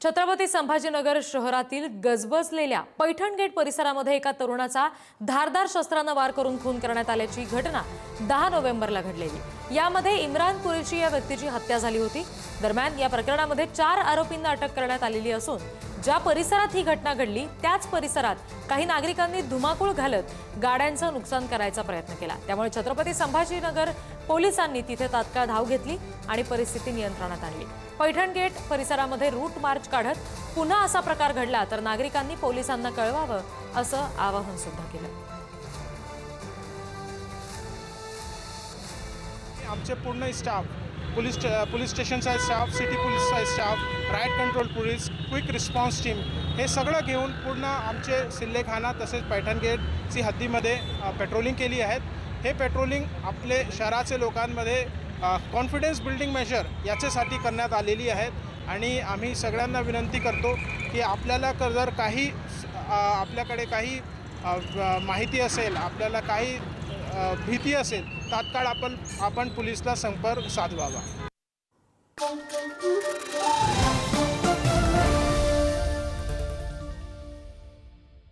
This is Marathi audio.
छत्रपती संभाजीनगर शहरातील गजबजलेल्या पैठण गेट परिसरामध्ये एका तरुणाचा धारदार शस्त्राने वार करून खून करण्यात आल्याची घटना 10 नोव्हेंबरला घडलेली। यामध्ये इम्रान कुरेशी या व्यक्तीची हत्या झाली होती। दरम्यान या प्रकरणामध्ये 4 आरोपींना अटक करण्यात आलेली असून ज्या परिसरात ही घटना घडली त्याच परिसरात काही नागरिकांनी धुमाकूळ घालत गाड्यांचं नुकसान करायचा प्रयत्न केला। त्यामुळे छत्रपती संभाजीनगर पोलिसांनी तिथे तात्काळ धाव घेतली आणि परिस्थिती नियंत्रणात आणली। पैठण गेट परिसरामध्ये रूट मार्च काढत पुन्हा असा प्रकार घडला तर नागरिकांनी पोलिसांना कळवावं असं आवाहन सुद्धा केलं। आमचे पूर्ण स्टाफ पुलिस स्टेशनचा स्टाफ, सिटी पोलीसचा staff, riot control police, quick response team हे सगळं घेऊन पूर्ण आमचे सिल्लेखाना तसेच पैठण गेटची हद्दीमध्ये पेट्रोलिंग केली आहेत। हे पेट्रोलिंग आपले शहराचे लोकांमध्ये कॉन्फिडन्स बिल्डिंग मेजर याच्यासाठी करण्यात आलेली आहेत आणि आम्ही सगळ्यांना विनंती करतो की आपल्याला जर काही आपल्याकडे काही माहिती असेल, आपल्याला काही भीती असेल, तात्काळ आपण पोलिसला संपर्क साधवावा।